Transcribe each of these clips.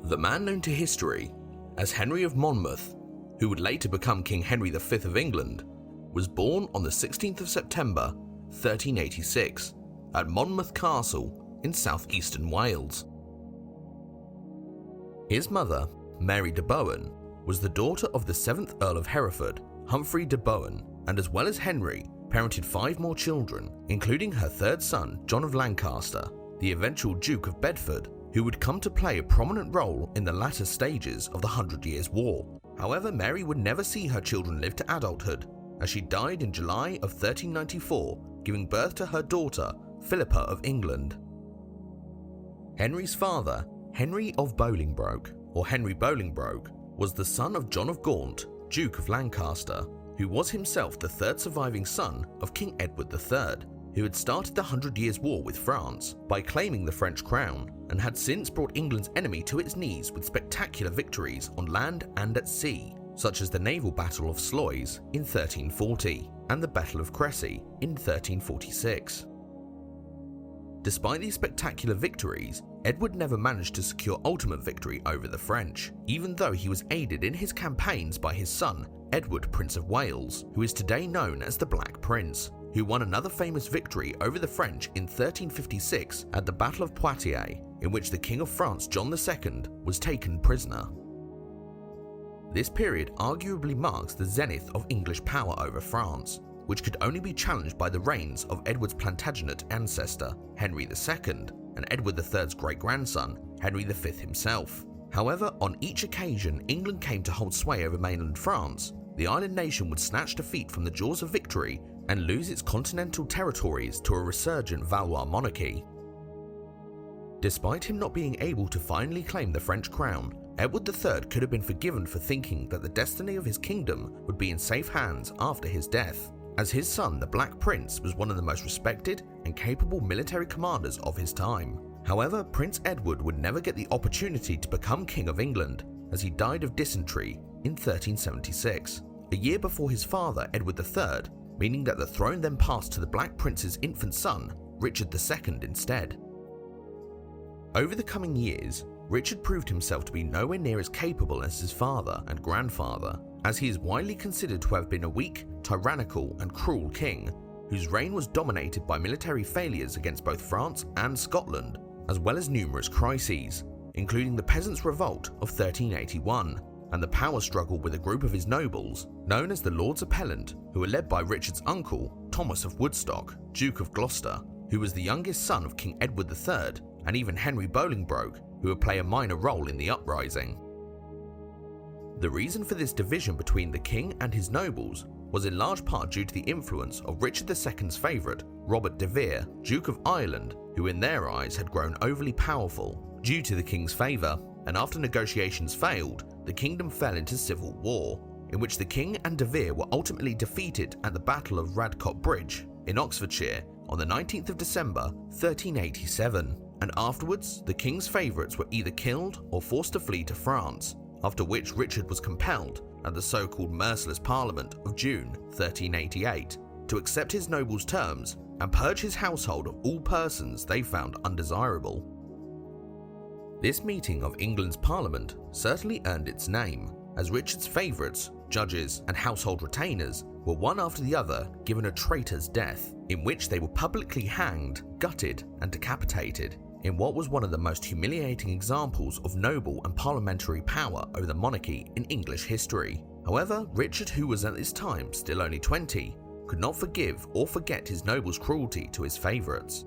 The man known to history as Henry of Monmouth, who would later become King Henry V of England, was born on the 16th of September 1386 at Monmouth Castle in southeastern Wales. His mother, Mary de Bohun, was the daughter of the 7th Earl of Hereford, Humphrey de Bohun, and as well as Henry, parented 5 more children, including her 3rd son, John of Lancaster, the eventual Duke of Bedford, who would come to play a prominent role in the latter stages of the 100 Years' War. However, Mary would never see her children live to adulthood, as she died in July of 1394, giving birth to her daughter, Philippa of England. Henry's father, Henry of Bolingbroke, or Henry Bolingbroke, was the son of John of Gaunt, Duke of Lancaster, who was himself the 3rd surviving son of King Edward III, who had started the 100 Years' War with France by claiming the French crown, and had since brought England's enemy to its knees with spectacular victories on land and at sea, such as the naval Battle of Sluys in 1340 and the Battle of Crecy in 1346. Despite these spectacular victories, Edward never managed to secure ultimate victory over the French, even though he was aided in his campaigns by his son, Edward, Prince of Wales, who is today known as the Black Prince, who won another famous victory over the French in 1356 at the Battle of Poitiers, in which the King of France, John II, was taken prisoner. This period arguably marks the zenith of English power over France, which could only be challenged by the reigns of Edward's Plantagenet ancestor, Henry II, and Edward III's great-grandson, Henry V himself. However, on each occasion England came to hold sway over mainland France, the island nation would snatch defeat from the jaws of victory and lose its continental territories to a resurgent Valois monarchy. Despite him not being able to finally claim the French crown, Edward III could have been forgiven for thinking that the destiny of his kingdom would be in safe hands after his death, as his son, the Black Prince, was one of the most respected and capable military commanders of his time. However, Prince Edward would never get the opportunity to become King of England, as he died of dysentery in 1376, a year before his father, Edward III, meaning that the throne then passed to the Black Prince's infant son, Richard II, instead. Over the coming years, Richard proved himself to be nowhere near as capable as his father and grandfather, as he is widely considered to have been a weak, tyrannical, and cruel king, whose reign was dominated by military failures against both France and Scotland, as well as numerous crises, including the Peasants' Revolt of 1381, and the power struggle with a group of his nobles, known as the Lords Appellant, who were led by Richard's uncle, Thomas of Woodstock, Duke of Gloucester, who was the youngest son of King Edward III, and even Henry Bolingbroke, who would play a minor role in the uprising. The reason for this division between the king and his nobles was in large part due to the influence of Richard II's favourite, Robert de Vere, Duke of Ireland, who in their eyes had grown overly powerful due to the king's favour, and after negotiations failed, the kingdom fell into civil war, in which the king and de Vere were ultimately defeated at the Battle of Radcot Bridge in Oxfordshire on the 19th of December 1387, and afterwards the king's favourites were either killed or forced to flee to France, after which Richard was compelled, at the so-called Merciless Parliament of June 1388, to accept his nobles' terms and purge his household of all persons they found undesirable. This meeting of England's Parliament certainly earned its name, as Richard's favourites, judges, and household retainers were one after the other given a traitor's death, in which they were publicly hanged, gutted, and decapitated, in what was one of the most humiliating examples of noble and parliamentary power over the monarchy in English history. However, Richard, who was at this time still only 20, could not forgive or forget his nobles' cruelty to his favourites.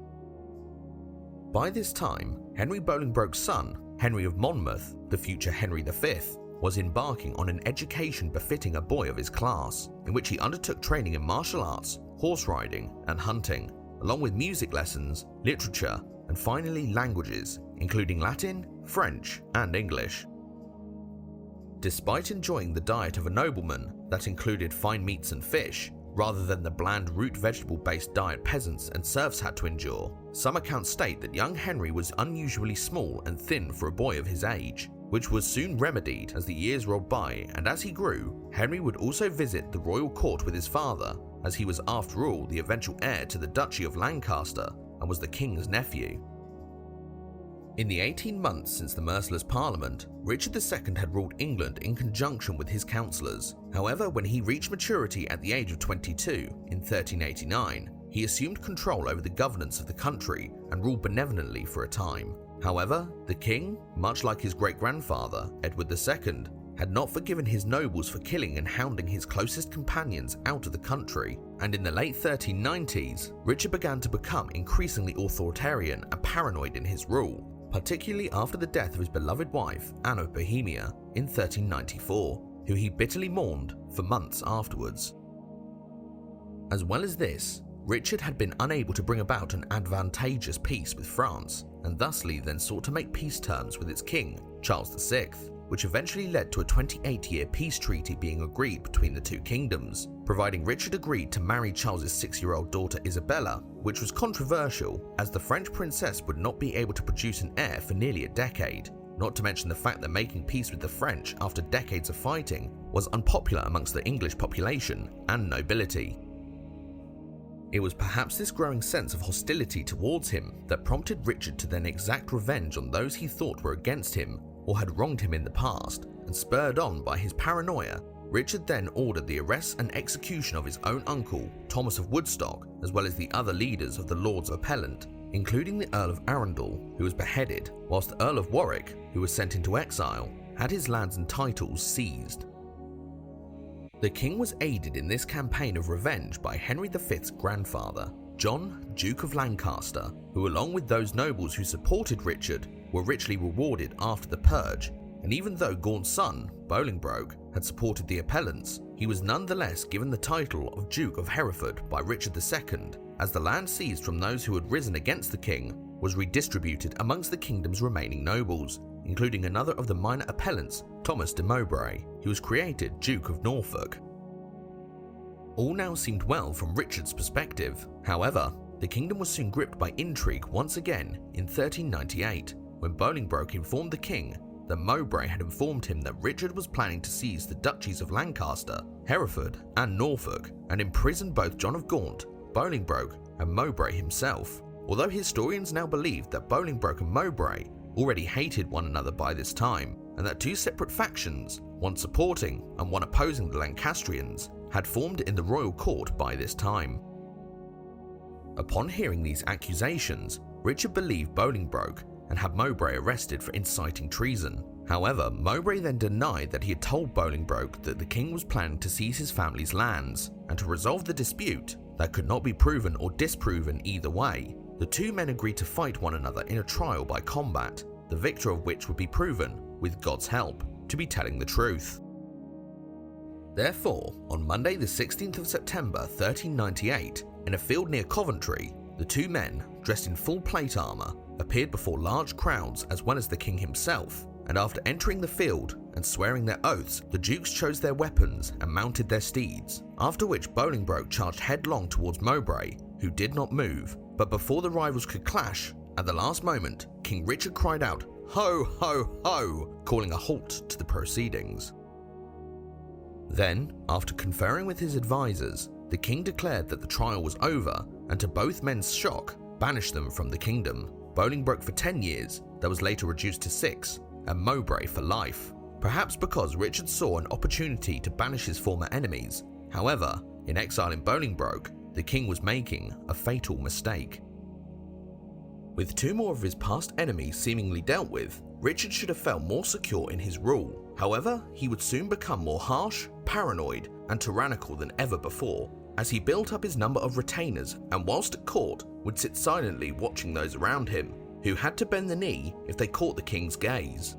By this time, Henry Bolingbroke's son, Henry of Monmouth, the future Henry V, was embarking on an education befitting a boy of his class, in which he undertook training in martial arts, horse riding, and hunting, along with music lessons, literature, and finally languages, including Latin, French, and English. Despite enjoying the diet of a nobleman that included fine meats and fish, rather than the bland root vegetable-based diet peasants and serfs had to endure, some accounts state that young Henry was unusually small and thin for a boy of his age, which was soon remedied as the years rolled by, and as he grew, Henry would also visit the royal court with his father, as he was after all the eventual heir to the Duchy of Lancaster and was the king's nephew. In the 18 months since the Merciless Parliament, Richard II had ruled England in conjunction with his councillors. However, when he reached maturity at the age of 22 in 1389, he assumed control over the governance of the country and ruled benevolently for a time. However, the king, much like his great-grandfather, Edward II, had not forgiven his nobles for killing and hounding his closest companions out of the country, and in the late 1390s, Richard began to become increasingly authoritarian and paranoid in his rule, particularly after the death of his beloved wife, Anne of Bohemia, in 1394, who he bitterly mourned for months afterwards. As well as this, Richard had been unable to bring about an advantageous peace with France, and thusly then sought to make peace terms with its king, Charles VI, which eventually led to a 28-year peace treaty being agreed between the two kingdoms, providing Richard agreed to marry Charles's 6-year-old daughter Isabella, which was controversial as the French princess would not be able to produce an heir for nearly a decade, not to mention the fact that making peace with the French after decades of fighting was unpopular amongst the English population and nobility. It was perhaps this growing sense of hostility towards him that prompted Richard to then exact revenge on those he thought were against him or had wronged him in the past, and spurred on by his paranoia, Richard then ordered the arrest and execution of his own uncle, Thomas of Woodstock, as well as the other leaders of the Lords Appellant, including the Earl of Arundel, who was beheaded, whilst the Earl of Warwick, who was sent into exile, had his lands and titles seized. The king was aided in this campaign of revenge by Henry V's grandfather, John, Duke of Lancaster, who along with those nobles who supported Richard were richly rewarded after the purge, and even though Gaunt's son, Bolingbroke, had supported the appellants, he was nonetheless given the title of Duke of Hereford by Richard II, as the land seized from those who had risen against the king was redistributed amongst the kingdom's remaining nobles, including another of the minor appellants, Thomas de Mowbray, who was created Duke of Norfolk. All now seemed well from Richard's perspective. However, the kingdom was soon gripped by intrigue once again in 1398, when Bolingbroke informed the king that Mowbray had informed him that Richard was planning to seize the duchies of Lancaster, Hereford, and Norfolk, and imprison both John of Gaunt, Bolingbroke, and Mowbray himself. Although historians now believe that Bolingbroke and Mowbray already hated one another by this time, and that two separate factions, one supporting and one opposing the Lancastrians, had formed in the royal court by this time. Upon hearing these accusations, Richard believed Bolingbroke and had Mowbray arrested for inciting treason. However, Mowbray then denied that he had told Bolingbroke that the king was planning to seize his family's lands, and to resolve the dispute that could not be proven or disproven either way, the two men agreed to fight one another in a trial by combat, the victor of which would be proven, with God's help, to be telling the truth. Therefore, on Monday the 16th of September 1398, in a field near Coventry, the two men, dressed in full plate armour, appeared before large crowds as well as the king himself, and after entering the field and swearing their oaths, the dukes chose their weapons and mounted their steeds, after which Bolingbroke charged headlong towards Mowbray, who did not move, but before the rivals could clash, at the last moment, King Richard cried out, "Ho, ho, ho," calling a halt to the proceedings. Then, after conferring with his advisors, the king declared that the trial was over, and to both men's shock, banished them from the kingdom, Bolingbroke for 10 years, that was later reduced to 6, and Mowbray for life, perhaps because Richard saw an opportunity to banish his former enemies. However, in exiling Bolingbroke, the king was making a fatal mistake. With two more of his past enemies seemingly dealt with, Richard should have felt more secure in his rule. However, he would soon become more harsh, paranoid, and tyrannical than ever before, as he built up his number of retainers and whilst at court would sit silently watching those around him, who had to bend the knee if they caught the king's gaze.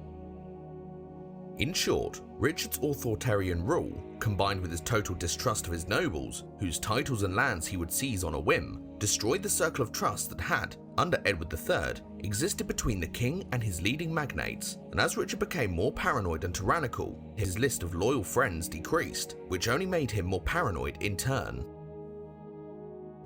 In short, Richard's authoritarian rule, combined with his total distrust of his nobles, whose titles and lands he would seize on a whim, destroyed the circle of trust that had, under Edward III, existed between the king and his leading magnates, and as Richard became more paranoid and tyrannical, his list of loyal friends decreased, which only made him more paranoid in turn.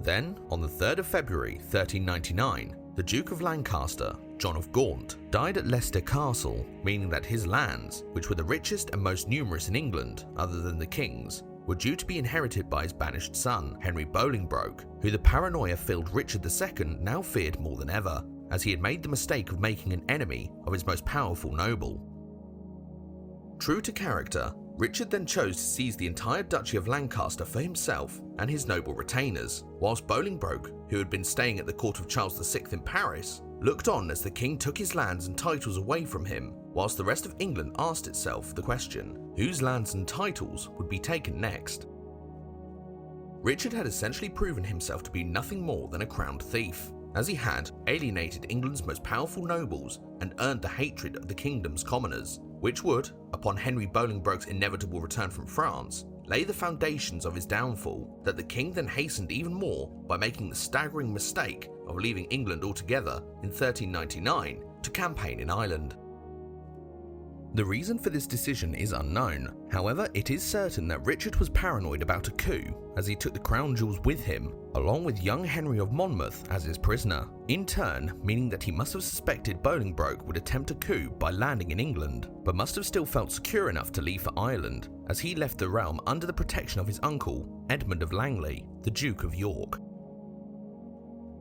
Then, on the 3rd of February 1399, the Duke of Lancaster, John of Gaunt, died at Leicester Castle, meaning that his lands, which were the richest and most numerous in England, other than the king's, were due to be inherited by his banished son, Henry Bolingbroke, who the paranoia-filled Richard II now feared more than ever, as he had made the mistake of making an enemy of his most powerful noble. True to character, Richard then chose to seize the entire Duchy of Lancaster for himself and his noble retainers, whilst Bolingbroke, who had been staying at the court of Charles VI in Paris, looked on as the king took his lands and titles away from him, whilst the rest of England asked itself the question, whose lands and titles would be taken next? Richard had essentially proven himself to be nothing more than a crowned thief, as he had alienated England's most powerful nobles and earned the hatred of the kingdom's commoners, which would, upon Henry Bolingbroke's inevitable return from France, lay the foundations of his downfall, that the king then hastened even more by making the staggering mistake of leaving England altogether in 1399 to campaign in Ireland. The reason for this decision is unknown, however it is certain that Richard was paranoid about a coup as he took the crown jewels with him, along with young Henry of Monmouth as his prisoner, in turn meaning that he must have suspected Bolingbroke would attempt a coup by landing in England, but must have still felt secure enough to leave for Ireland, as he left the realm under the protection of his uncle, Edmund of Langley, the Duke of York.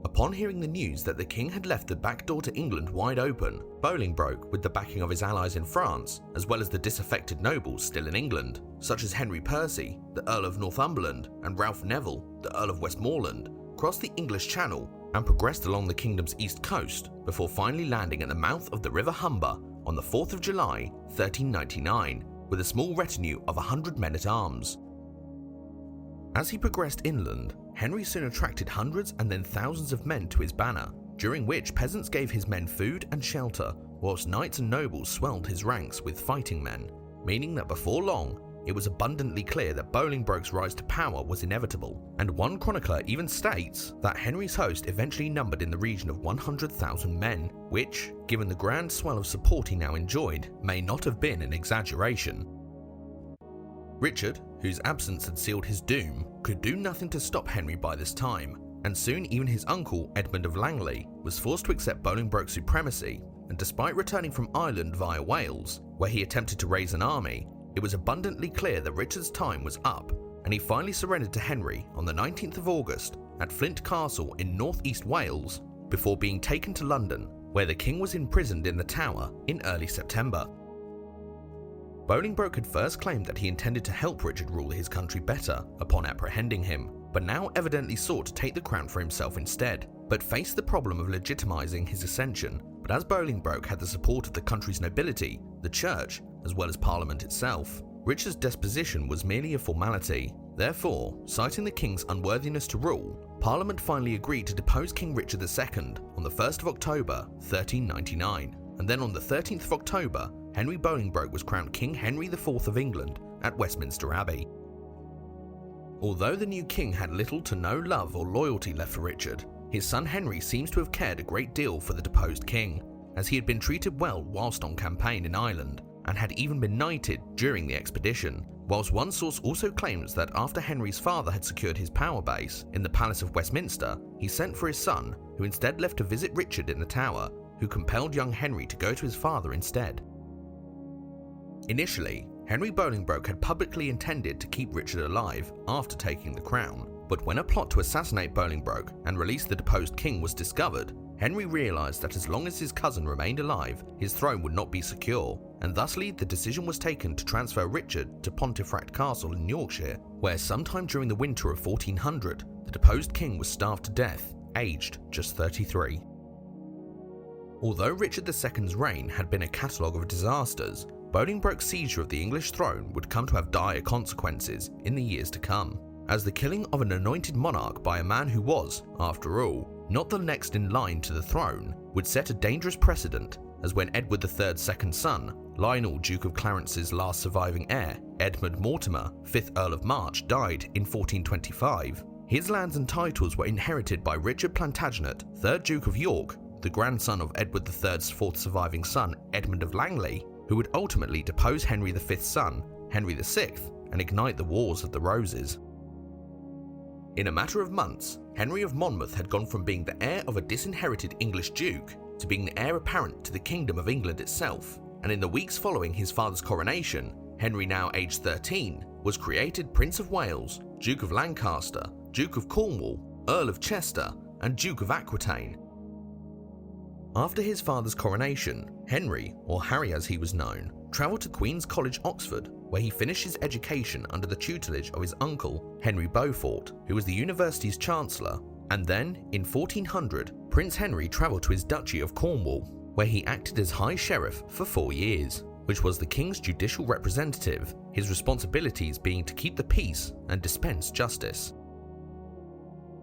Upon hearing the news that the king had left the back door to England wide open, Bolingbroke, with the backing of his allies in France, as well as the disaffected nobles still in England, such as Henry Percy, the Earl of Northumberland, and Ralph Neville, the Earl of Westmoreland, crossed the English Channel and progressed along the kingdom's east coast before finally landing at the mouth of the River Humber on the 4th of July, 1399, with a small retinue of 100 men-at-arms. As he progressed inland, Henry soon attracted hundreds and then thousands of men to his banner, during which peasants gave his men food and shelter, whilst knights and nobles swelled his ranks with fighting men, meaning that before long, it was abundantly clear that Bolingbroke's rise to power was inevitable, and one chronicler even states that Henry's host eventually numbered in the region of 100,000 men, which, given the grand swell of support he now enjoyed, may not have been an exaggeration. Richard, whose absence had sealed his doom, could do nothing to stop Henry by this time, and soon even his uncle Edmund of Langley was forced to accept Bolingbroke's supremacy, and despite returning from Ireland via Wales, where he attempted to raise an army, it was abundantly clear that Richard's time was up, and he finally surrendered to Henry on the 19th of August at Flint Castle in northeast Wales, before being taken to London, where the king was imprisoned in the Tower in early September. Bolingbroke had first claimed that he intended to help Richard rule his country better upon apprehending him, but now evidently sought to take the crown for himself instead, but faced the problem of legitimizing his ascension. But as Bolingbroke had the support of the country's nobility, the church, as well as Parliament itself, Richard's deposition was merely a formality. Therefore, citing the king's unworthiness to rule, Parliament finally agreed to depose King Richard II on the 1st of October 1399, and then on the 13th of October, Henry Bolingbroke was crowned King Henry IV of England at Westminster Abbey. Although the new king had little to no love or loyalty left for Richard, his son Henry seems to have cared a great deal for the deposed king, as he had been treated well whilst on campaign in Ireland, and had even been knighted during the expedition, whilst one source also claims that after Henry's father had secured his power base in the Palace of Westminster, he sent for his son, who instead left to visit Richard in the Tower, who compelled young Henry to go to his father instead. Initially, Henry Bolingbroke had publicly intended to keep Richard alive after taking the crown, but when a plot to assassinate Bolingbroke and release the deposed king was discovered, Henry realised that as long as his cousin remained alive, his throne would not be secure, and thusly the decision was taken to transfer Richard to Pontefract Castle in Yorkshire, where sometime during the winter of 1400, the deposed king was starved to death, aged just 33. Although Richard II's reign had been a catalogue of disasters, Bolingbroke's seizure of the English throne would come to have dire consequences in the years to come, as the killing of an anointed monarch by a man who was, after all, not the next in line to the throne, would set a dangerous precedent, as when Edward III's second son, Lionel, Duke of Clarence's last surviving heir, Edmund Mortimer, 5th Earl of March, died in 1425, his lands and titles were inherited by Richard Plantagenet, 3rd Duke of York, the grandson of Edward III's 4th surviving son, Edmund of Langley, who would ultimately depose Henry V's son, Henry VI, and ignite the Wars of the Roses. In a matter of months, Henry of Monmouth had gone from being the heir of a disinherited English duke to being the heir apparent to the Kingdom of England itself, and in the weeks following his father's coronation, Henry, now aged 13, was created Prince of Wales, Duke of Lancaster, Duke of Cornwall, Earl of Chester, and Duke of Aquitaine. After his father's coronation, Henry, or Harry as he was known, travelled to Queen's College, Oxford, where he finished his education under the tutelage of his uncle, Henry Beaufort, who was the university's chancellor. And then, in 1400, Prince Henry travelled to his Duchy of Cornwall, where he acted as High Sheriff for 4 years, which was the king's judicial representative, his responsibilities being to keep the peace and dispense justice.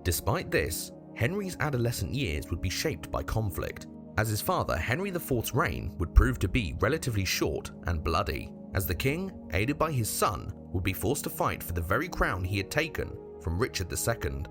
Despite this, Henry's adolescent years would be shaped by conflict, as his father Henry IV's reign would prove to be relatively short and bloody, as the king, aided by his son, would be forced to fight for the very crown he had taken from Richard II.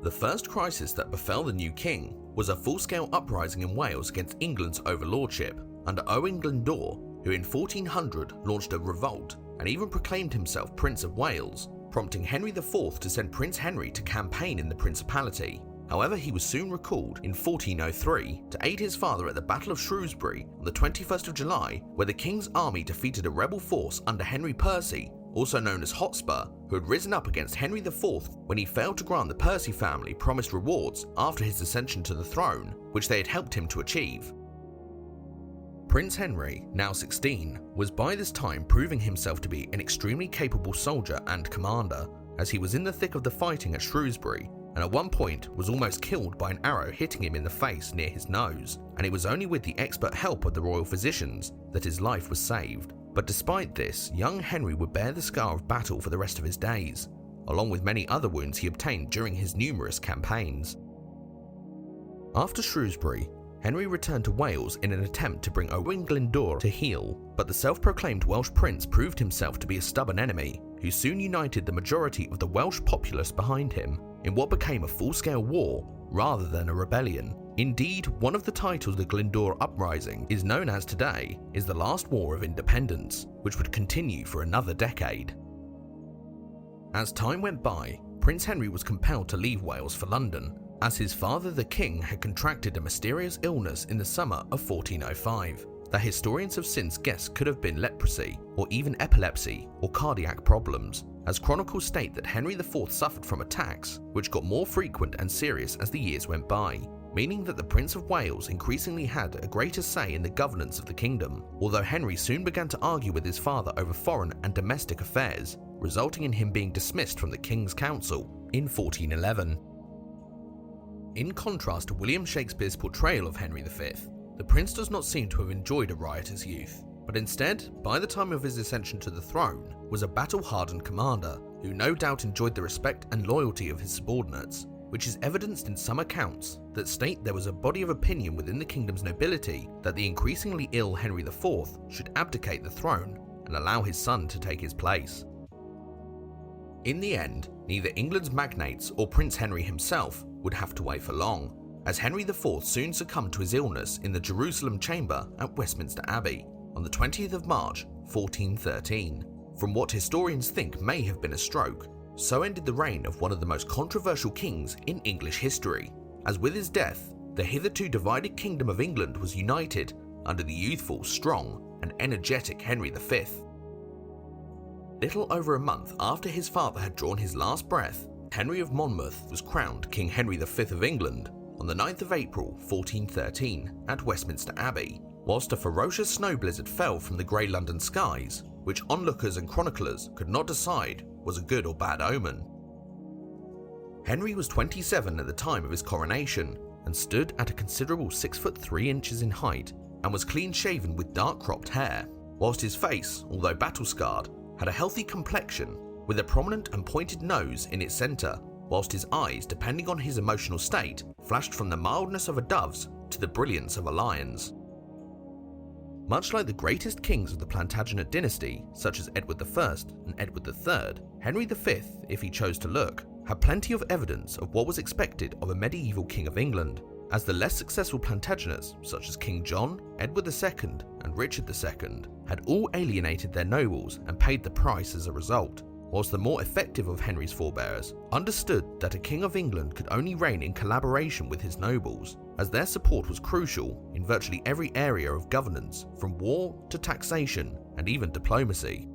The first crisis that befell the new king was a full-scale uprising in Wales against England's overlordship under Owain Glyndwr, who in 1400 launched a revolt and even proclaimed himself Prince of Wales, prompting Henry IV to send Prince Henry to campaign in the Principality. However, he was soon recalled in 1403 to aid his father at the Battle of Shrewsbury on the 21st of July, where the king's army defeated a rebel force under Henry Percy, also known as Hotspur, who had risen up against Henry IV when he failed to grant the Percy family promised rewards after his ascension to the throne, which they had helped him to achieve. Prince Henry, now 16, was by this time proving himself to be an extremely capable soldier and commander, as he was in the thick of the fighting at Shrewsbury, and at one point was almost killed by an arrow hitting him in the face near his nose, and it was only with the expert help of the royal physicians that his life was saved. But despite this, young Henry would bear the scar of battle for the rest of his days, along with many other wounds he obtained during his numerous campaigns. After Shrewsbury, Henry returned to Wales in an attempt to bring Owain Glyndwr to heel, but the self-proclaimed Welsh prince proved himself to be a stubborn enemy, who soon united the majority of the Welsh populace behind him in what became a full-scale war rather than a rebellion. Indeed, one of the titles the Glyndwr Uprising is known as today is the Last War of Independence, which would continue for another decade. As time went by, Prince Henry was compelled to leave Wales for London, as his father the king had contracted a mysterious illness in the summer of 1405 that historians have since guessed could have been leprosy, or even epilepsy or cardiac problems, as chronicles state that Henry IV suffered from attacks which got more frequent and serious as the years went by, meaning that the Prince of Wales increasingly had a greater say in the governance of the kingdom, although Henry soon began to argue with his father over foreign and domestic affairs, resulting in him being dismissed from the King's Council in 1411. In contrast to William Shakespeare's portrayal of Henry V, the prince does not seem to have enjoyed a riotous youth, but instead, by the time of his ascension to the throne, was a battle-hardened commander who no doubt enjoyed the respect and loyalty of his subordinates, which is evidenced in some accounts that state there was a body of opinion within the kingdom's nobility that the increasingly ill Henry IV should abdicate the throne and allow his son to take his place. In the end, neither England's magnates or Prince Henry himself would have to wait for long, as Henry IV soon succumbed to his illness in the Jerusalem chamber at Westminster Abbey on the 20th of March 1413. From what historians think may have been a stroke, so ended the reign of one of the most controversial kings in English history, as with his death, the hitherto divided kingdom of England was united under the youthful, strong, and energetic Henry V. Little over a month after his father had drawn his last breath, Henry of Monmouth was crowned King Henry V of England on the 9th of April 1413 at Westminster Abbey, whilst a ferocious snow blizzard fell from the grey London skies, which onlookers and chroniclers could not decide was a good or bad omen. Henry was 27 at the time of his coronation and stood at a considerable 6 foot 3 inches in height and was clean-shaven with dark cropped hair, whilst his face, although battle-scarred, had a healthy complexion with a prominent and pointed nose in its centre, whilst his eyes, depending on his emotional state, flashed from the mildness of a dove's to the brilliance of a lion's. Much like the greatest kings of the Plantagenet dynasty, such as Edward I and Edward III, Henry V, if he chose to look, had plenty of evidence of what was expected of a medieval king of England, as the less successful Plantagenets, such as King John, Edward II, and Richard II, had all alienated their nobles and paid the price as a result, whilst the more effective of Henry's forebears understood that a king of England could only reign in collaboration with his nobles, as their support was crucial in virtually every area of governance, from war to taxation and even diplomacy.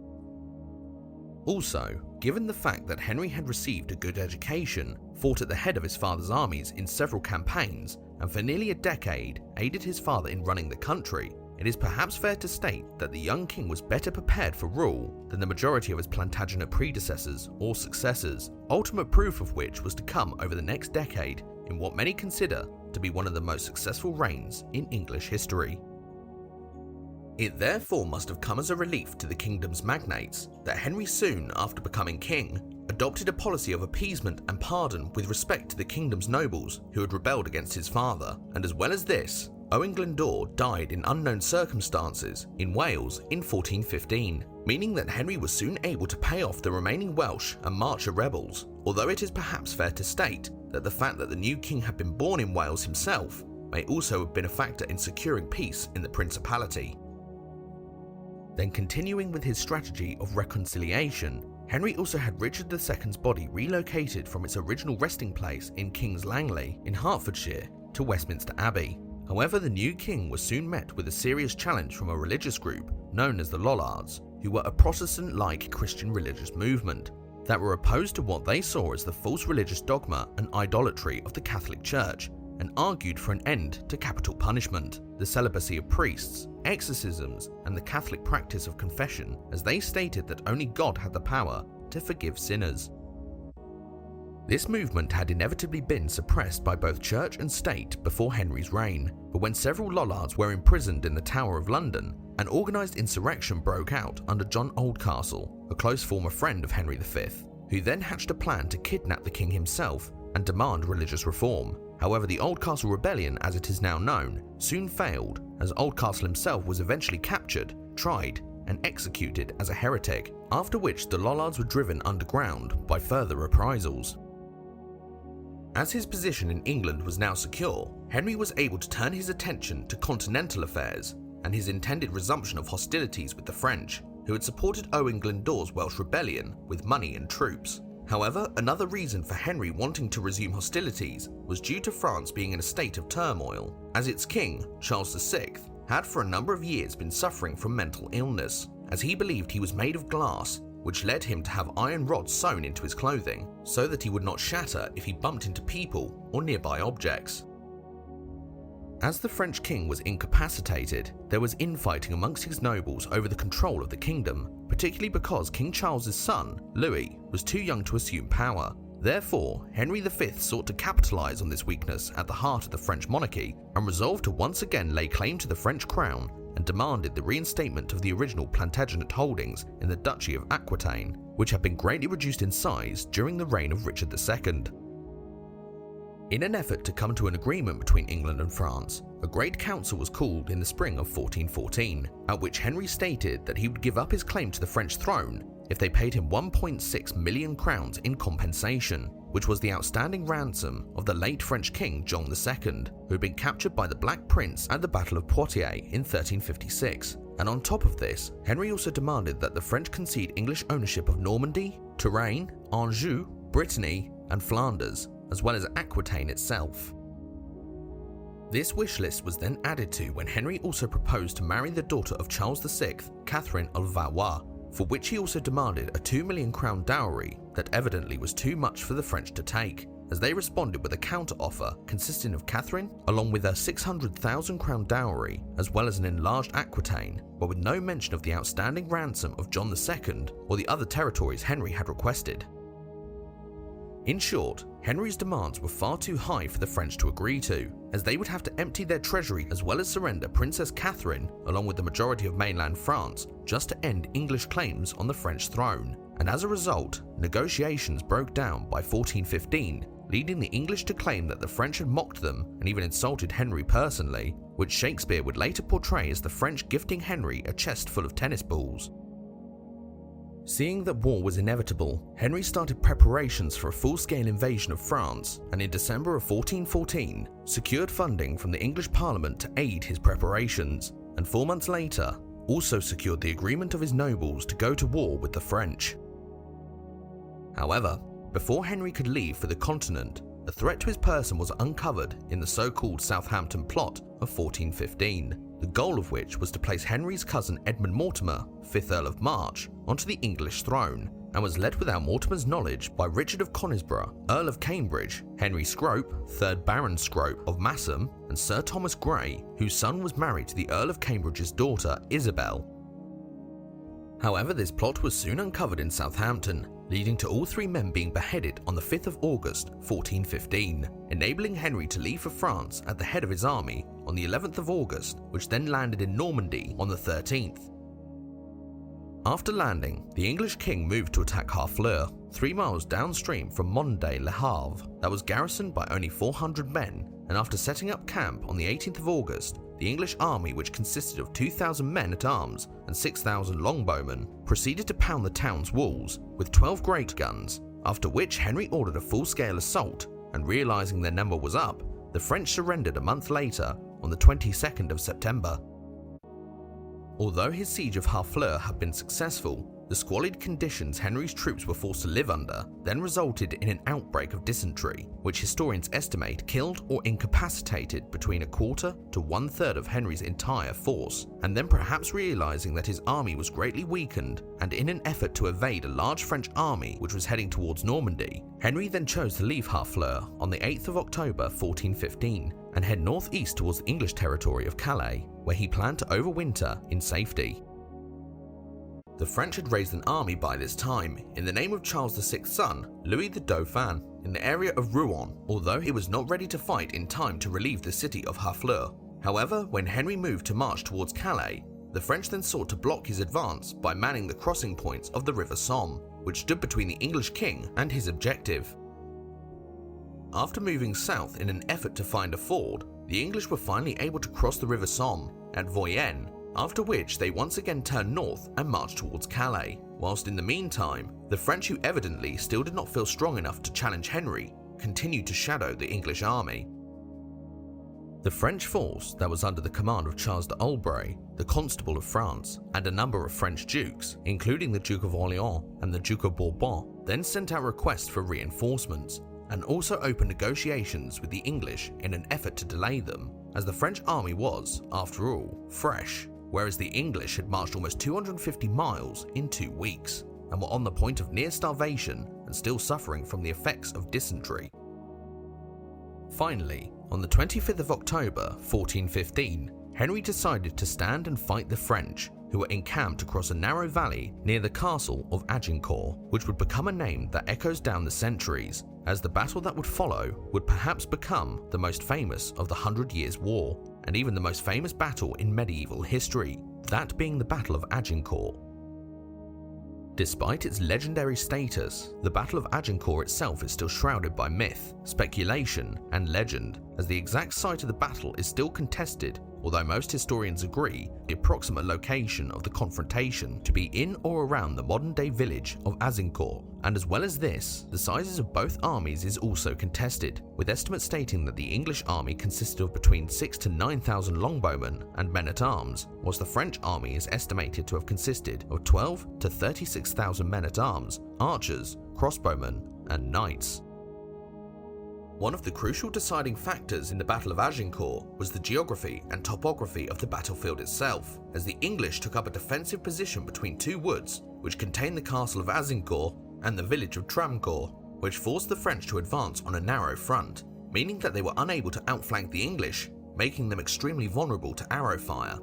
Also, given the fact that Henry had received a good education, fought at the head of his father's armies in several campaigns, and for nearly a decade aided his father in running the country, it is perhaps fair to state that the young king was better prepared for rule than the majority of his Plantagenet predecessors or successors, ultimate proof of which was to come over the next decade in what many consider to be one of the most successful reigns in English history. It therefore must have come as a relief to the kingdom's magnates that Henry soon after becoming king adopted a policy of appeasement and pardon with respect to the kingdom's nobles who had rebelled against his father, and as well as this, Owen Glendour died in unknown circumstances in Wales in 1415, meaning that Henry was soon able to pay off the remaining Welsh and Marcher rebels, although it is perhaps fair to state that the fact that the new king had been born in Wales himself may also have been a factor in securing peace in the principality. Then continuing with his strategy of reconciliation, Henry also had Richard II's body relocated from its original resting place in King's Langley in Hertfordshire to Westminster Abbey. However, the new king was soon met with a serious challenge from a religious group known as the Lollards, who were a Protestant-like Christian religious movement that were opposed to what they saw as the false religious dogma and idolatry of the Catholic Church, and argued for an end to capital punishment, the celibacy of priests, exorcisms, and the Catholic practice of confession, as they stated that only God had the power to forgive sinners. This movement had inevitably been suppressed by both church and state before Henry's reign, but when several Lollards were imprisoned in the Tower of London, an organised insurrection broke out under John Oldcastle, a close former friend of Henry V, who then hatched a plan to kidnap the king himself and demand religious reform. However, the Oldcastle Rebellion, as it is now known, soon failed, as Oldcastle himself was eventually captured, tried, and executed as a heretic, after which the Lollards were driven underground by further reprisals. As his position in England was now secure, Henry was able to turn his attention to continental affairs and his intended resumption of hostilities with the French, who had supported Owen Glendour's Welsh rebellion with money and troops. However, another reason for Henry wanting to resume hostilities was due to France being in a state of turmoil, as its king, Charles VI, had for a number of years been suffering from mental illness, as he believed he was made of glass, which led him to have iron rods sewn into his clothing so that he would not shatter if he bumped into people or nearby objects. As the French king was incapacitated, there was infighting amongst his nobles over the control of the kingdom, particularly because King Charles's son, Louis, was too young to assume power. Therefore, Henry V sought to capitalise on this weakness at the heart of the French monarchy and resolved to once again lay claim to the French crown and demanded the reinstatement of the original Plantagenet holdings in the Duchy of Aquitaine, which had been greatly reduced in size during the reign of Richard II. In an effort to come to an agreement between England and France, a great council was called in the spring of 1414, at which Henry stated that he would give up his claim to the French throne if they paid him 1.6 million crowns in compensation, which was the outstanding ransom of the late French king John II, who had been captured by the Black Prince at the Battle of Poitiers in 1356. And on top of this, Henry also demanded that the French concede English ownership of Normandy, Touraine, Anjou, Brittany, and Flanders, as well as Aquitaine itself. This wish list was then added to when Henry also proposed to marry the daughter of Charles VI, Catherine of Valois, for which he also demanded a 2 million crown dowry that evidently was too much for the French to take, as they responded with a counter-offer consisting of Catherine along with her 600,000 crown dowry as well as an enlarged Aquitaine, but with no mention of the outstanding ransom of John II or the other territories Henry had requested. In short, Henry's demands were far too high for the French to agree to, as they would have to empty their treasury as well as surrender Princess Catherine along with the majority of mainland France just to end English claims on the French throne, and as a result, negotiations broke down by 1415, leading the English to claim that the French had mocked them and even insulted Henry personally, which Shakespeare would later portray as the French gifting Henry a chest full of tennis balls. Seeing that war was inevitable, Henry started preparations for a full-scale invasion of France, and in December of 1414, secured funding from the English Parliament to aid his preparations, and 4 months later, also secured the agreement of his nobles to go to war with the French. However, before Henry could leave for the continent, a threat to his person was uncovered in the so-called Southampton Plot of 1415, the goal of which was to place Henry's cousin Edmund Mortimer, 5th Earl of March, onto the English throne, and was led without Mortimer's knowledge by Richard of Conisbrough, Earl of Cambridge, Henry Scrope, 3rd Baron Scrope of Masham, and Sir Thomas Grey, whose son was married to the Earl of Cambridge's daughter, Isabel. However, this plot was soon uncovered in Southampton, leading to all 3 men being beheaded on the 5th of August, 1415, enabling Henry to leave for France at the head of his army on the 11th of August, which then landed in Normandy on the 13th. After landing, the English king moved to attack Harfleur, 3 miles downstream from modern-day Le Havre, that was garrisoned by only 400 men, and after setting up camp on the 18th of August, the English army, which consisted of 2,000 men-at-arms and 6,000 longbowmen, proceeded to pound the town's walls with 12 great guns, after which Henry ordered a full-scale assault, and realizing their number was up, the French surrendered a month later on the 22nd of September. Although his siege of Harfleur had been successful, the squalid conditions Henry's troops were forced to live under then resulted in an outbreak of dysentery, which historians estimate killed or incapacitated between a quarter to 1/3 of Henry's entire force, and then perhaps realizing that his army was greatly weakened, and in an effort to evade a large French army which was heading towards Normandy, Henry then chose to leave Harfleur on the 8th of October 1415 and head northeast towards the English territory of Calais, where he planned to overwinter in safety. The French had raised an army by this time in the name of Charles VI's son, Louis the Dauphin, in the area of Rouen, although he was not ready to fight in time to relieve the city of Harfleur. However, when Henry moved to march towards Calais, the French then sought to block his advance by manning the crossing points of the River Somme, which stood between the English king and his objective. After moving south in an effort to find a ford, the English were finally able to cross the River Somme at Voyenne, after which they once again turned north and marched towards Calais, whilst in the meantime, the French, who evidently still did not feel strong enough to challenge Henry, continued to shadow the English army. The French force that was under the command of Charles d'Albret, the Constable of France, and a number of French dukes, including the Duke of Orleans and the Duke of Bourbon, then sent out requests for reinforcements, and also opened negotiations with the English in an effort to delay them, as the French army was, after all, fresh, whereas the English had marched almost 250 miles in 2 weeks, and were on the point of near starvation and still suffering from the effects of dysentery. Finally, on the 25th of October 1415, Henry decided to stand and fight the French, who were encamped across a narrow valley near the castle of Agincourt, which would become a name that echoes down the centuries, as the battle that would follow would perhaps become the most famous of the 100 Years' War, and even the most famous battle in medieval history, that being the Battle of Agincourt. Despite its legendary status, the Battle of Agincourt itself is still shrouded by myth, speculation, and legend, as the exact site of the battle is still contested, although most historians agree the approximate location of the confrontation to be in or around the modern-day village of Agincourt. And as well as this, the sizes of both armies is also contested, with estimates stating that the English army consisted of between 6,000 to 9,000 longbowmen and men-at-arms, whilst the French army is estimated to have consisted of 12,000 to 36,000 men-at-arms, archers, crossbowmen, and knights. One of the crucial deciding factors in the Battle of Agincourt was the geography and topography of the battlefield itself, as the English took up a defensive position between 2 woods, which contained the castle of Agincourt and the village of Tramcourt, which forced the French to advance on a narrow front, meaning that they were unable to outflank the English, making them extremely vulnerable to arrow fire.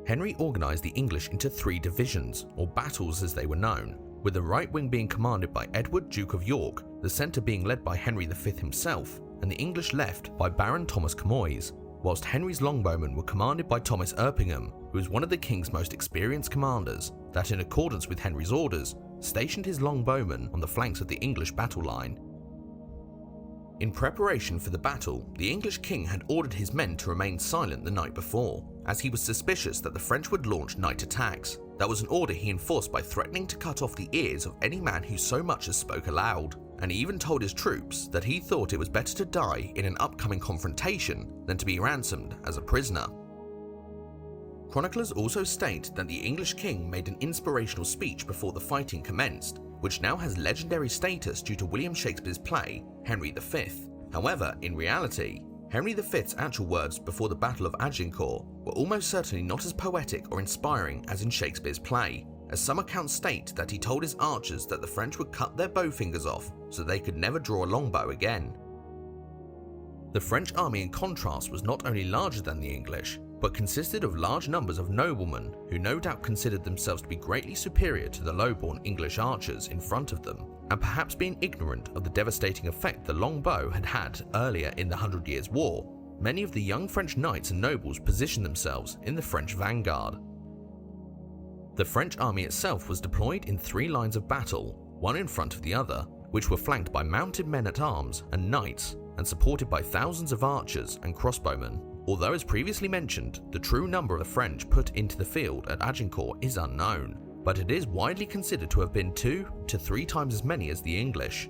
Henry organised the English into 3 divisions, or battles as they were known, with the right wing being commanded by Edward, Duke of York, the centre being led by Henry V himself, and the English left by Baron Thomas Camoys, whilst Henry's longbowmen were commanded by Thomas Erpingham, who was one of the king's most experienced commanders, that in accordance with Henry's orders, stationed his longbowmen on the flanks of the English battle line. In preparation for the battle, the English king had ordered his men to remain silent the night before, as he was suspicious that the French would launch night attacks. That was an order he enforced by threatening to cut off the ears of any man who so much as spoke aloud, and he even told his troops that he thought it was better to die in an upcoming confrontation than to be ransomed as a prisoner. Chroniclers also state that the English king made an inspirational speech before the fighting commenced, which now has legendary status due to William Shakespeare's play, Henry V. However, in reality, Henry V's actual words before the Battle of Agincourt were almost certainly not as poetic or inspiring as in Shakespeare's play, as some accounts state that he told his archers that the French would cut their bow fingers off so they could never draw a longbow again. The French army in contrast was not only larger than the English, but consisted of large numbers of noblemen who no doubt considered themselves to be greatly superior to the low-born English archers in front of them, and perhaps being ignorant of the devastating effect the long bow had had earlier in the 100 Years' War, many of the young French knights and nobles positioned themselves in the French vanguard. The French army itself was deployed in 3 lines of battle, one in front of the other, which were flanked by mounted men-at-arms and knights, and supported by thousands of archers and crossbowmen. Although, as previously mentioned, the true number of the French put into the field at Agincourt is unknown, but it is widely considered to have been 2 to 3 times as many as the English.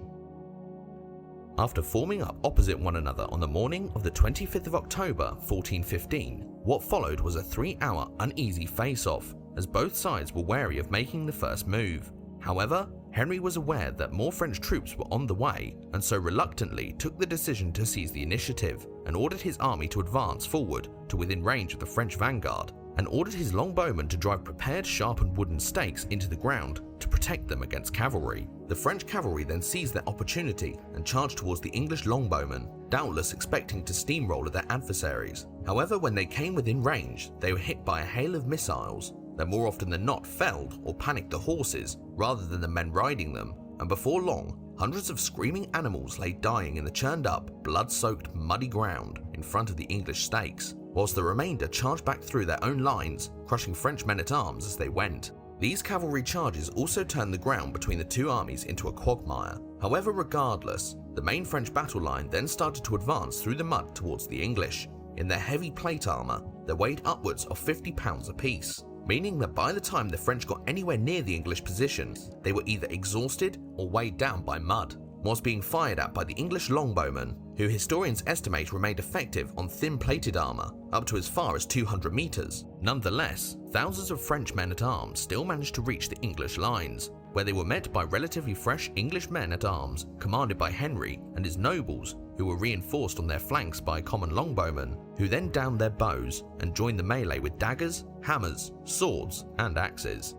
After forming up opposite one another on the morning of the 25th of October 1415, what followed was a 3-hour uneasy face-off, as both sides were wary of making the first move. However, Henry was aware that more French troops were on the way, and so reluctantly took the decision to seize the initiative and ordered his army to advance forward to within range of the French vanguard, and ordered his longbowmen to drive prepared sharpened wooden stakes into the ground to protect them against cavalry. The French cavalry then seized their opportunity and charged towards the English longbowmen, doubtless expecting to steamroll at their adversaries. However, when they came within range, they were hit by a hail of missiles that more often than not felled or panicked the horses rather than the men riding them, and before long, hundreds of screaming animals lay dying in the churned up, blood-soaked, muddy ground in front of the English stakes, whilst the remainder charged back through their own lines, crushing French men-at-arms as they went. These cavalry charges also turned the ground between the two armies into a quagmire. However, regardless, the main French battle line then started to advance through the mud towards the English, in their heavy plate armour that weighed upwards of 50 pounds apiece, meaning that by the time the French got anywhere near the English position, they were either exhausted or weighed down by mud, whilst being fired at by the English longbowmen, who historians estimate remained effective on thin-plated armour up to as far as 200 metres. Nonetheless, thousands of French men-at-arms still managed to reach the English lines, where they were met by relatively fresh English men-at-arms commanded by Henry and his nobles, who were reinforced on their flanks by common longbowmen, who then downed their bows and joined the melee with daggers, hammers, swords, and axes.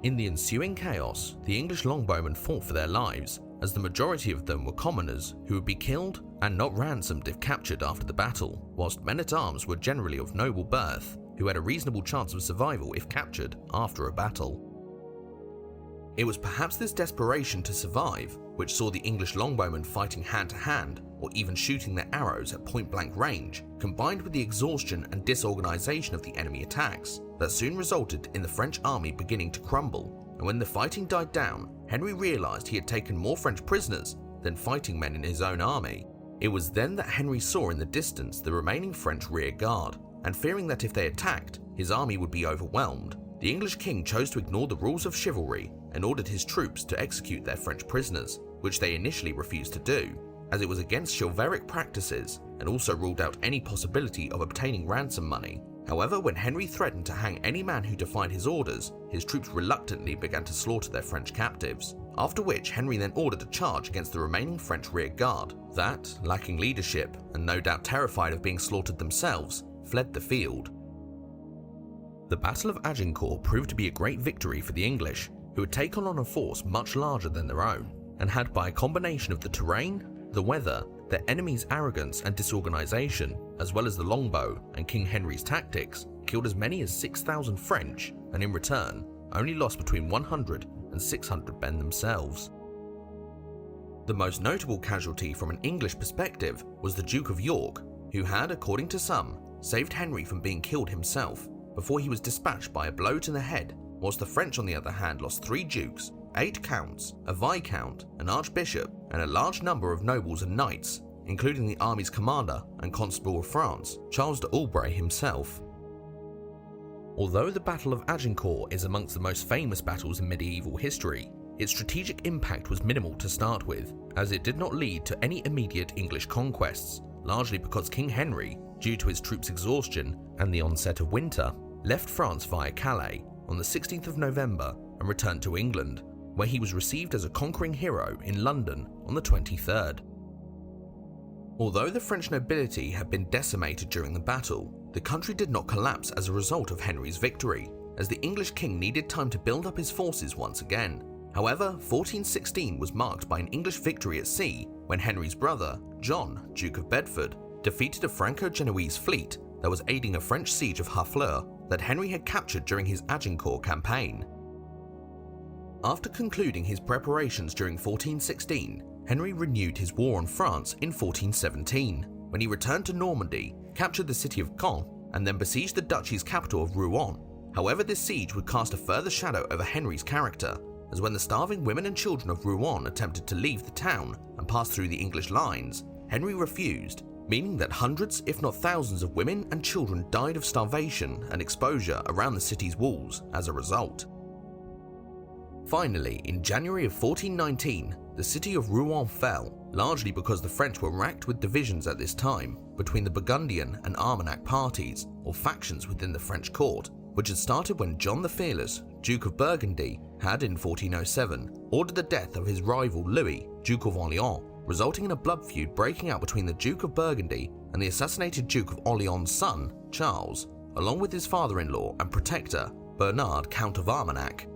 In the ensuing chaos, the English longbowmen fought for their lives, as the majority of them were commoners who would be killed and not ransomed if captured after the battle, whilst men-at-arms were generally of noble birth, who had a reasonable chance of survival if captured after a battle. It was perhaps this desperation to survive which saw the English longbowmen fighting hand-to-hand or even shooting their arrows at point-blank range, combined with the exhaustion and disorganisation of the enemy attacks, that soon resulted in the French army beginning to crumble, and when the fighting died down, Henry realised he had taken more French prisoners than fighting men in his own army. It was then that Henry saw in the distance the remaining French rear guard, and fearing that if they attacked, his army would be overwhelmed, the English king chose to ignore the rules of chivalry and ordered his troops to execute their French prisoners, which they initially refused to do, as it was against chivalric practices and also ruled out any possibility of obtaining ransom money. However, when Henry threatened to hang any man who defied his orders, his troops reluctantly began to slaughter their French captives, after which Henry then ordered a charge against the remaining French rear guard that, lacking leadership and no doubt terrified of being slaughtered themselves, fled the field. The Battle of Agincourt proved to be a great victory for the English, who had taken on a force much larger than their own, and had, by a combination of the terrain, the weather, their enemies' arrogance and disorganisation, as well as the longbow and King Henry's tactics, killed as many as 6,000 French, and in return, only lost between 100 and 600 men themselves. The most notable casualty from an English perspective was the Duke of York, who had, according to some, saved Henry from being killed himself, before he was dispatched by a blow to the head, whilst the French on the other hand lost 3 dukes, 8 counts, a viscount, an archbishop, and a large number of nobles and knights, including the army's commander and Constable of France, Charles d'Aulbray himself. Although the Battle of Agincourt is amongst the most famous battles in medieval history, its strategic impact was minimal to start with, as it did not lead to any immediate English conquests, largely because King Henry, due to his troops' exhaustion and the onset of winter, left France via Calais on the 16th of November and returned to England, where he was received as a conquering hero in London on the 23rd. Although the French nobility had been decimated during the battle, the country did not collapse as a result of Henry's victory, as the English king needed time to build up his forces once again. However, 1416 was marked by an English victory at sea when Henry's brother, John, Duke of Bedford, defeated a Franco-Genoese fleet that was aiding a French siege of Harfleur that Henry had captured during his Agincourt campaign. After concluding his preparations during 1416, Henry renewed his war on France in 1417, when he returned to Normandy, captured the city of Caen, and then besieged the duchy's capital of Rouen. However, this siege would cast a further shadow over Henry's character, as when the starving women and children of Rouen attempted to leave the town and pass through the English lines, Henry refused, meaning that hundreds if not thousands of women and children died of starvation and exposure around the city's walls as a result. Finally, in January of 1419, the city of Rouen fell, largely because the French were racked with divisions at this time between the Burgundian and Armagnac parties, or factions within the French court, which had started when John the Fearless, Duke of Burgundy, had in 1407 ordered the death of his rival Louis, Duke of Orléans, resulting in a blood feud breaking out between the Duke of Burgundy and the assassinated Duke of Orléans' son, Charles, along with his father-in-law and protector, Bernard, Count of Armagnac.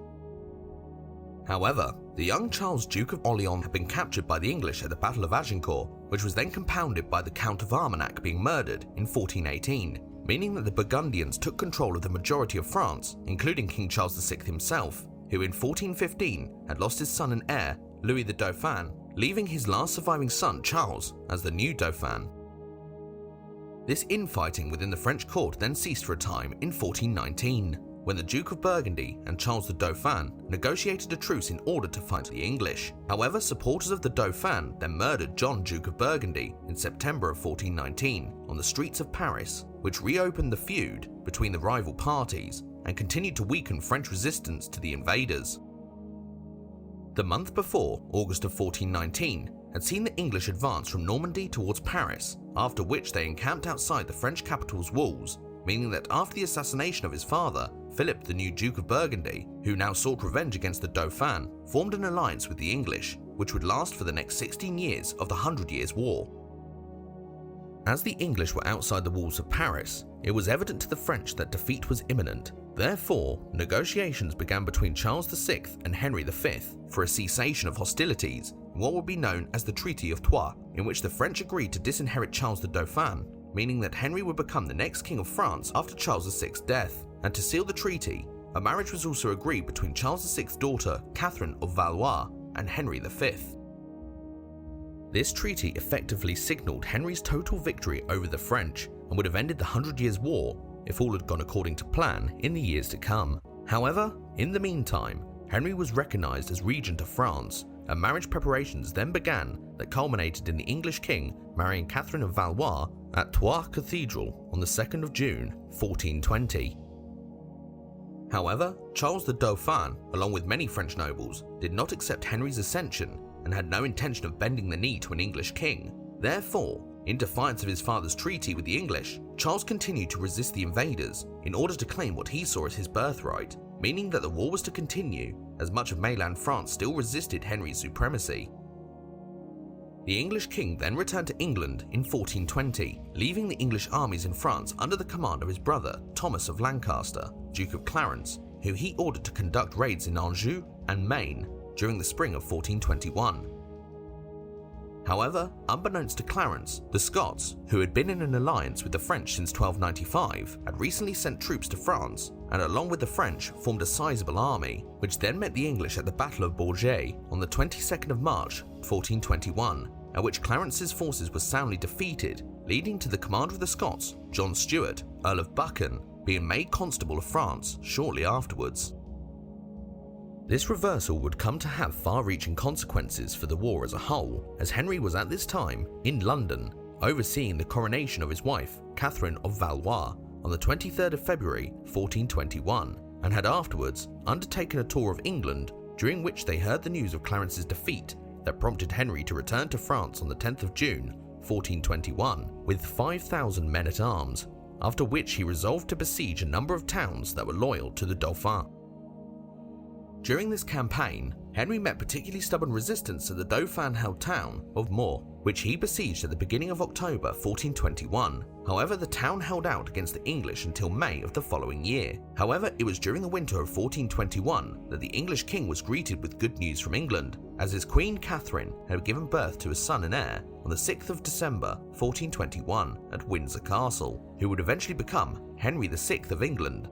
However, the young Charles, Duke of Orléans, had been captured by the English at the Battle of Agincourt, which was then compounded by the Count of Armagnac being murdered in 1418, meaning that the Burgundians took control of the majority of France, including King Charles VI himself, who in 1415 had lost his son and heir, Louis the Dauphin, leaving his last surviving son, Charles, as the new Dauphin. This infighting within the French court then ceased for a time in 1419, when the Duke of Burgundy and Charles the Dauphin negotiated a truce in order to fight the English. However, supporters of the Dauphin then murdered John, Duke of Burgundy, in September of 1419 on the streets of Paris, which reopened the feud between the rival parties and continued to weaken French resistance to the invaders. The month before, August of 1419, had seen the English advance from Normandy towards Paris, after which they encamped outside the French capital's walls, meaning that after the assassination of his father, Philip, the new Duke of Burgundy, who now sought revenge against the Dauphin, formed an alliance with the English, which would last for the next 16 years of the 100 Years' War. As the English were outside the walls of Paris, it was evident to the French that defeat was imminent. Therefore, negotiations began between Charles VI and Henry V for a cessation of hostilities in what would be known as the Treaty of Troyes, in which the French agreed to disinherit Charles the Dauphin, meaning that Henry would become the next king of France after Charles VI's death. And to seal the treaty, a marriage was also agreed between Charles VI's daughter, Catherine of Valois, and Henry V. This treaty effectively signalled Henry's total victory over the French and would have ended the 100 Years' War if all had gone according to plan in the years to come. However, in the meantime, Henry was recognised as regent of France, and marriage preparations then began that culminated in the English king marrying Catherine of Valois at Troyes Cathedral on the 2nd of June, 1420. However, Charles the Dauphin, along with many French nobles, did not accept Henry's ascension and had no intention of bending the knee to an English king. Therefore, in defiance of his father's treaty with the English, Charles continued to resist the invaders in order to claim what he saw as his birthright, meaning that the war was to continue as much of mainland France still resisted Henry's supremacy. The English king then returned to England in 1420, leaving the English armies in France under the command of his brother, Thomas of Lancaster, Duke of Clarence, who he ordered to conduct raids in Anjou and Maine during the spring of 1421. However, unbeknownst to Clarence, the Scots, who had been in an alliance with the French since 1295, had recently sent troops to France, and along with the French formed a sizable army, which then met the English at the Battle of Bourget on the 22nd of March, 1421, at which Clarence's forces were soundly defeated, leading to the commander of the Scots, John Stuart, Earl of Buchan, being made Constable of France shortly afterwards. This reversal would come to have far-reaching consequences for the war as a whole, as Henry was at this time in London, overseeing the coronation of his wife, Catherine of Valois, on the 23rd of February 1421, and had afterwards undertaken a tour of England, during which they heard the news of Clarence's defeat that prompted Henry to return to France on the 10th of June 1421 with 5,000 men-at-arms, after which he resolved to besiege a number of towns that were loyal to the Dauphin. During this campaign, Henry met particularly stubborn resistance to the Dauphin-held town of Moore, which he besieged at the beginning of October 1421. However, the town held out against the English until May of the following year. However, it was during the winter of 1421 that the English king was greeted with good news from England, as his Queen Catherine had given birth to a son and heir on the 6th of December 1421 at Windsor Castle, who would eventually become Henry VI of England.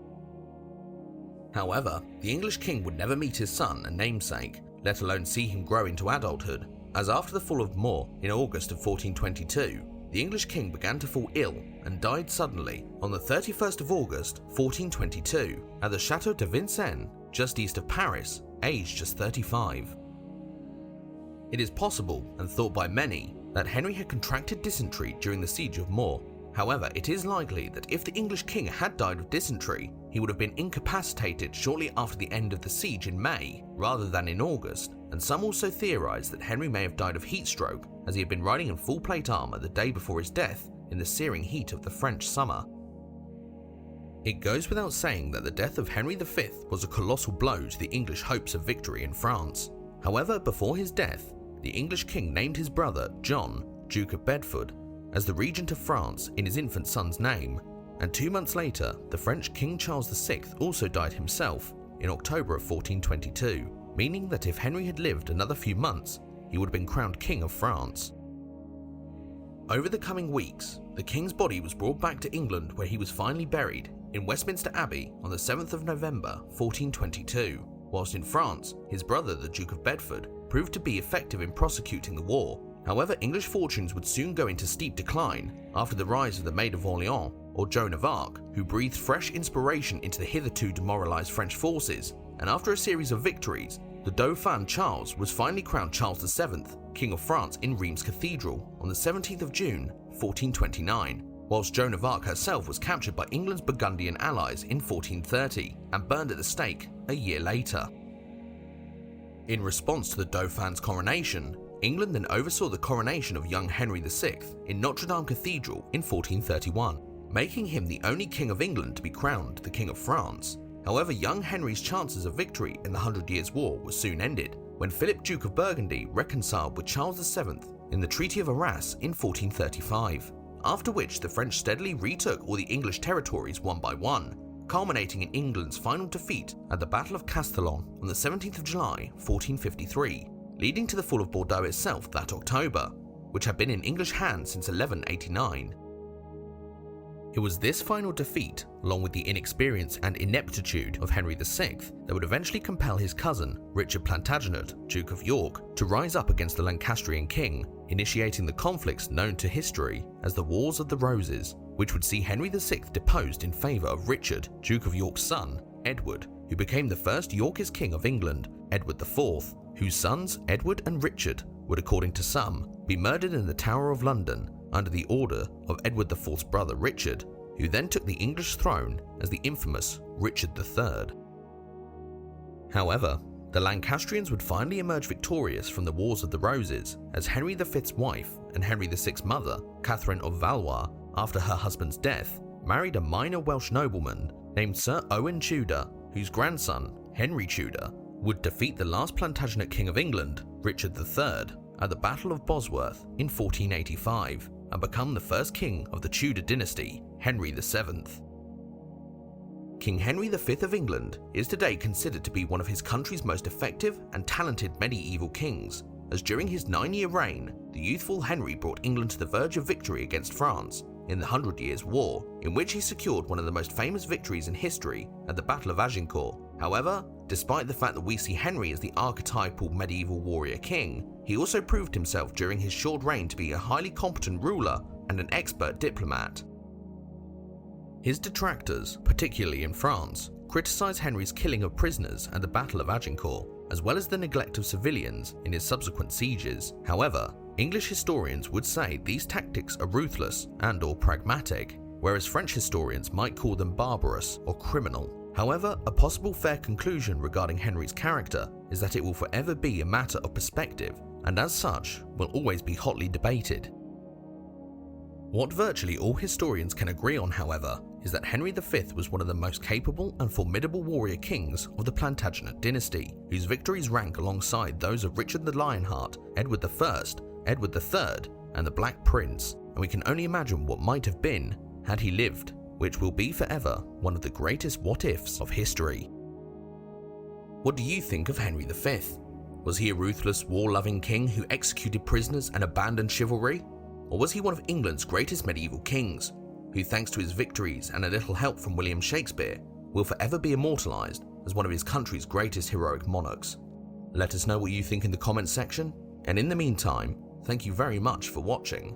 However, the English king would never meet his son and namesake, let alone see him grow into adulthood, as after the fall of Moore in August of 1422, the English king began to fall ill and died suddenly on the 31st of August 1422 at the Château de Vincennes, just east of Paris, aged just 35. It is possible, and thought by many, that Henry had contracted dysentery during the siege of Moore. However, it is likely that if the English king had died of dysentery, he would have been incapacitated shortly after the end of the siege in May, rather than in August, and some also theorise that Henry may have died of heat stroke, as he had been riding in full plate armour the day before his death in the searing heat of the French summer. It goes without saying that the death of Henry V was a colossal blow to the English hopes of victory in France. However, before his death, the English king named his brother John, Duke of Bedford, as the regent of France in his infant son's name, and 2 months later, the French King Charles VI also died himself in October of 1422, meaning that if Henry had lived another few months, he would have been crowned King of France. Over the coming weeks, the king's body was brought back to England, where he was finally buried in Westminster Abbey on the 7th of November 1422, whilst in France, his brother the Duke of Bedford proved to be effective in prosecuting the war. However, English fortunes would soon go into steep decline after the rise of the Maid of Orleans, or Joan of Arc, who breathed fresh inspiration into the hitherto demoralised French forces, and after a series of victories, the Dauphin Charles was finally crowned Charles VII, King of France in Reims Cathedral on the 17th of June 1429, whilst Joan of Arc herself was captured by England's Burgundian allies in 1430 and burned at the stake a year later. In response to the Dauphin's coronation, England then oversaw the coronation of young Henry VI in Notre Dame Cathedral in 1431, making him the only King of England to be crowned the King of France. However, young Henry's chances of victory in the 100 Years' War were soon ended when Philip, Duke of Burgundy, reconciled with Charles VII in the Treaty of Arras in 1435, after which the French steadily retook all the English territories one by one, culminating in England's final defeat at the Battle of Castellon on the 17th of July 1453, leading to the fall of Bordeaux itself that October, which had been in English hands since 1189. It was this final defeat, along with the inexperience and ineptitude of Henry VI, that would eventually compel his cousin, Richard Plantagenet, Duke of York, to rise up against the Lancastrian king, initiating the conflicts known to history as the Wars of the Roses, which would see Henry VI deposed in favour of Richard, Duke of York's son, Edward, who became the first Yorkist king of England, Edward IV, whose sons, Edward and Richard, would, according to some, be murdered in the Tower of London under the order of Edward IV's brother Richard, who then took the English throne as the infamous Richard III. However, the Lancastrians would finally emerge victorious from the Wars of the Roses, as Henry V's wife and Henry VI's mother, Catherine of Valois, after her husband's death, married a minor Welsh nobleman named Sir Owen Tudor, whose grandson, Henry Tudor, would defeat the last Plantagenet King of England, Richard III, at the Battle of Bosworth in 1485, and become the first king of the Tudor dynasty, Henry VII. King Henry V of England is today considered to be one of his country's most effective and talented medieval kings, as during his 9-year reign, the youthful Henry brought England to the verge of victory against France in the 100 Years' War, in which he secured one of the most famous victories in history at the Battle of Agincourt. However, despite the fact that we see Henry as the archetypal medieval warrior king, he also proved himself during his short reign to be a highly competent ruler and an expert diplomat. His detractors, particularly in France, criticise Henry's killing of prisoners at the Battle of Agincourt, as well as the neglect of civilians in his subsequent sieges. However, English historians would say these tactics are ruthless and/or pragmatic, whereas French historians might call them barbarous or criminal. However, a possible fair conclusion regarding Henry's character is that it will forever be a matter of perspective, and as such, will always be hotly debated. What virtually all historians can agree on, however, is that Henry V was one of the most capable and formidable warrior kings of the Plantagenet dynasty, whose victories rank alongside those of Richard the Lionheart, Edward I, Edward III, and the Black Prince, and we can only imagine what might have been had he lived, which will be forever one of the greatest what-ifs of history. What do you think of Henry V? Was he a ruthless, war-loving king who executed prisoners and abandoned chivalry? Or was he one of England's greatest medieval kings, who thanks to his victories and a little help from William Shakespeare, will forever be immortalised as one of his country's greatest heroic monarchs? Let us know what you think in the comments section, and in the meantime, thank you very much for watching.